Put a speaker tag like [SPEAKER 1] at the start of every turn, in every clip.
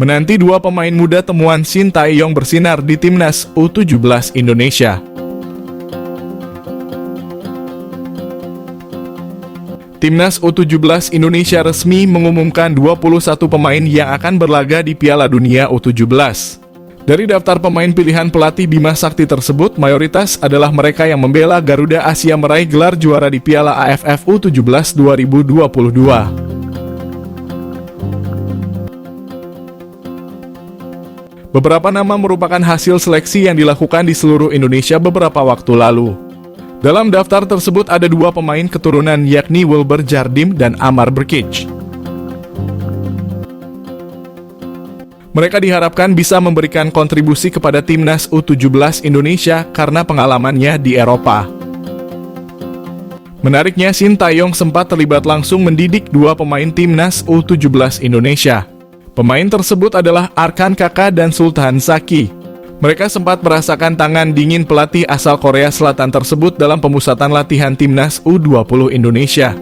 [SPEAKER 1] Menanti dua pemain muda temuan Shin Tae-yong bersinar di Timnas U17 Indonesia. Timnas U17 Indonesia resmi mengumumkan 21 pemain yang akan berlaga di Piala Dunia U17. Dari daftar pemain pilihan pelatih Bima Sakti tersebut, mayoritas adalah mereka yang membela Garuda Asia meraih gelar juara di Piala AFF U17 2022. Beberapa nama merupakan hasil seleksi yang dilakukan di seluruh Indonesia beberapa waktu lalu. Dalam daftar tersebut ada dua pemain keturunan yakni Wilber Jardim dan Amar Brkic. Mereka diharapkan bisa memberikan kontribusi kepada Timnas U17 Indonesia karena pengalamannya di Eropa. Menariknya, Shin Tae-yong sempat terlibat langsung mendidik dua pemain Timnas U17 Indonesia. Pemain tersebut adalah Arkan Kakak dan Sultan Zaki. Mereka sempat merasakan tangan dingin pelatih asal Korea Selatan tersebut dalam pemusatan latihan Timnas U20 Indonesia.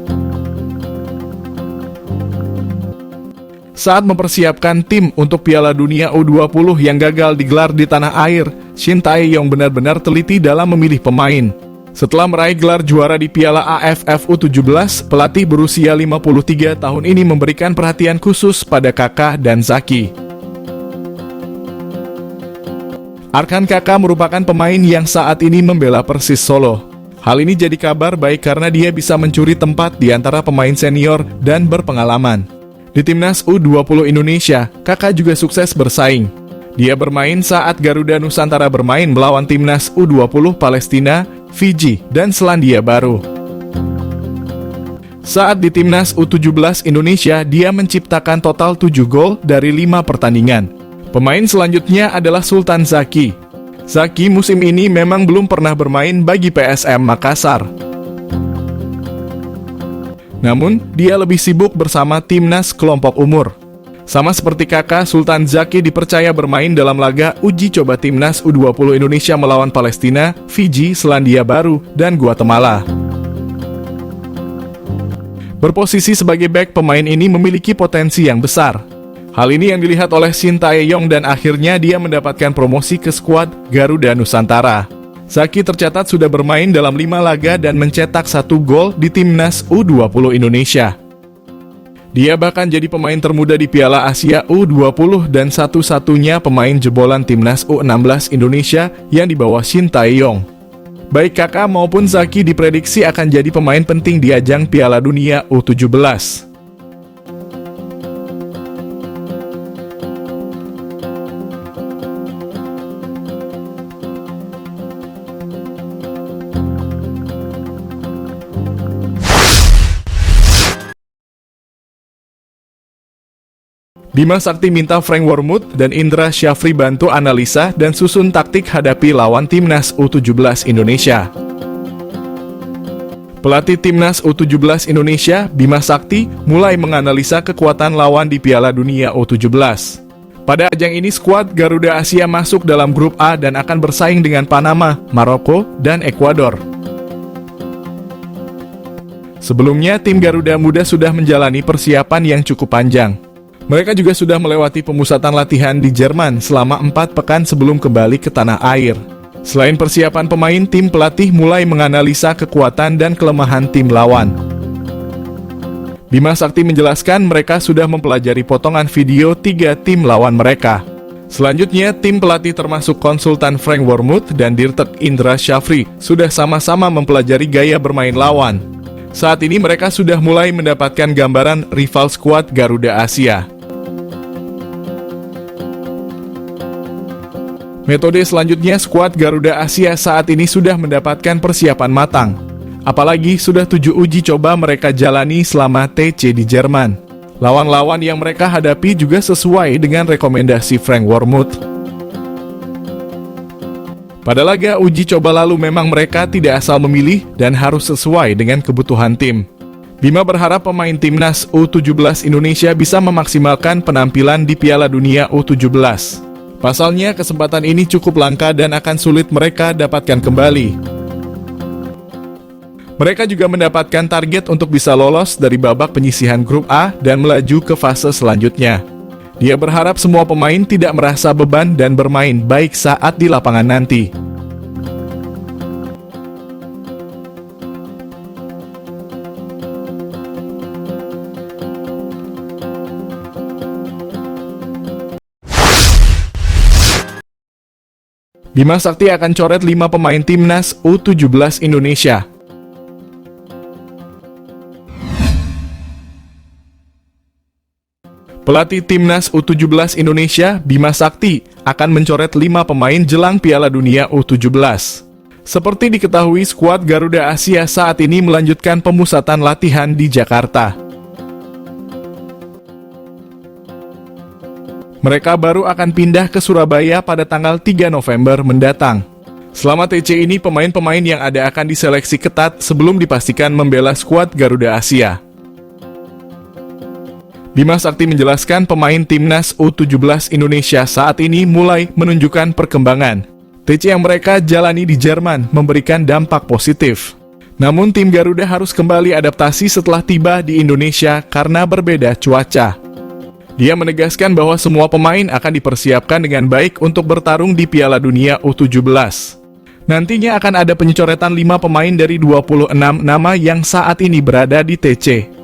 [SPEAKER 1] Saat mempersiapkan tim untuk Piala Dunia U20 yang gagal digelar di tanah air, Shin Tae-yong benar-benar teliti dalam memilih pemain. Setelah meraih gelar juara di Piala AFF U17, pelatih berusia 53 tahun ini memberikan perhatian khusus pada Kakak dan Zaki. Arkan Kakak merupakan pemain yang saat ini membela Persis Solo. Hal ini jadi kabar baik karena dia bisa mencuri tempat di antara pemain senior dan berpengalaman. Di Timnas U20 Indonesia, Kakak juga sukses bersaing. Dia bermain saat Garuda Nusantara bermain melawan Timnas U20 Palestina, Fiji, dan Selandia Baru. Saat di Timnas U17 Indonesia, dia menciptakan total 7 gol dari 5 pertandingan. Pemain selanjutnya adalah Sultan Zaki. Zaki musim ini memang belum pernah bermain bagi PSM Makassar. Namun, dia lebih sibuk bersama timnas kelompok umur. Sama seperti Kakak, Sultan Zaki dipercaya bermain dalam laga uji coba Timnas U20 Indonesia melawan Palestina, Fiji, Selandia Baru, dan Guatemala. Berposisi sebagai bek, pemain ini memiliki potensi yang besar. Hal ini yang dilihat oleh Shin Tae-yong dan akhirnya dia mendapatkan promosi ke skuad Garuda Nusantara. Zaki tercatat sudah bermain dalam 5 laga dan mencetak 1 gol di Timnas U20 Indonesia. Dia bahkan jadi pemain termuda di Piala Asia U20 dan satu-satunya pemain jebolan Timnas U16 Indonesia yang dibawa Shin Tae-yong. Baik Kakak maupun Zaki diprediksi akan jadi pemain penting di ajang Piala Dunia U17. Bima Sakti minta Frank Wormuth dan Indra Syafri bantu analisa dan susun taktik hadapi lawan Timnas U17 Indonesia. Pelatih Timnas U17 Indonesia, Bima Sakti, mulai menganalisa kekuatan lawan di Piala Dunia U17. Pada ajang ini, skuad Garuda Asia masuk dalam grup A dan akan bersaing dengan Panama, Maroko, dan Ekuador. Sebelumnya, tim Garuda Muda sudah menjalani persiapan yang cukup panjang. Mereka juga sudah melewati pemusatan latihan di Jerman selama 4 pekan sebelum kembali ke tanah air. Selain persiapan pemain, tim pelatih mulai menganalisa kekuatan dan kelemahan tim lawan. Bima Sakti menjelaskan mereka sudah mempelajari potongan video 3 tim lawan mereka. Selanjutnya, tim pelatih termasuk konsultan Frank Wormuth dan Dirtek Indra Syafri sudah sama-sama mempelajari gaya bermain lawan. Saat ini mereka sudah mulai mendapatkan gambaran rival skuad Garuda Asia. Metode selanjutnya, skuad Garuda Asia saat ini sudah mendapatkan persiapan matang. Apalagi sudah 7 uji coba mereka jalani selama TC di Jerman. Lawan-lawan yang mereka hadapi juga sesuai dengan rekomendasi Frank Wormuth. Pada laga uji coba lalu memang mereka tidak asal memilih dan harus sesuai dengan kebutuhan tim. Bima berharap pemain Timnas U17 Indonesia bisa memaksimalkan penampilan di Piala Dunia U17. Pasalnya, kesempatan ini cukup langka dan akan sulit mereka dapatkan kembali. Mereka juga mendapatkan target untuk bisa lolos dari babak penyisihan grup A dan melaju ke fase selanjutnya. Dia berharap semua pemain tidak merasa beban dan bermain baik saat di lapangan nanti. Bima Sakti akan coret 5 pemain timnas U17 Indonesia. Pelatih timnas U17 Indonesia, Bima Sakti, akan mencoret 5 pemain jelang Piala Dunia U17. Seperti diketahui, skuad Garuda Asia saat ini melanjutkan pemusatan latihan di Jakarta. Mereka baru akan pindah ke Surabaya pada tanggal 3 November mendatang. Selama TC ini, pemain-pemain yang ada akan diseleksi ketat sebelum dipastikan membela skuad Garuda Asia. Bima Sakti menjelaskan pemain timnas U17 Indonesia saat ini mulai menunjukkan perkembangan. TC yang mereka jalani di Jerman memberikan dampak positif. Namun tim Garuda harus kembali adaptasi setelah tiba di Indonesia karena berbeda cuaca. Dia menegaskan bahwa semua pemain akan dipersiapkan dengan baik untuk bertarung di Piala Dunia U17. Nantinya akan ada pencoretan 5 pemain dari 26 nama yang saat ini berada di TC.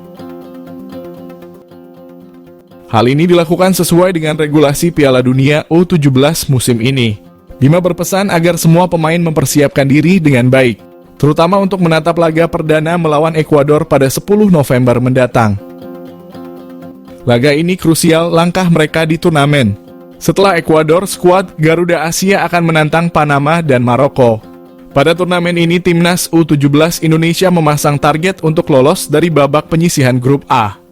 [SPEAKER 1] Hal ini dilakukan sesuai dengan regulasi Piala Dunia U17 musim ini. Bima berpesan agar semua pemain mempersiapkan diri dengan baik, terutama untuk menatap laga perdana melawan Ekuador pada 10 November mendatang. Laga ini krusial langkah mereka di turnamen. Setelah Ekuador, skuad Garuda Asia akan menantang Panama dan Maroko. Pada turnamen ini, timnas U17 Indonesia memasang target untuk lolos dari babak penyisihan grup A.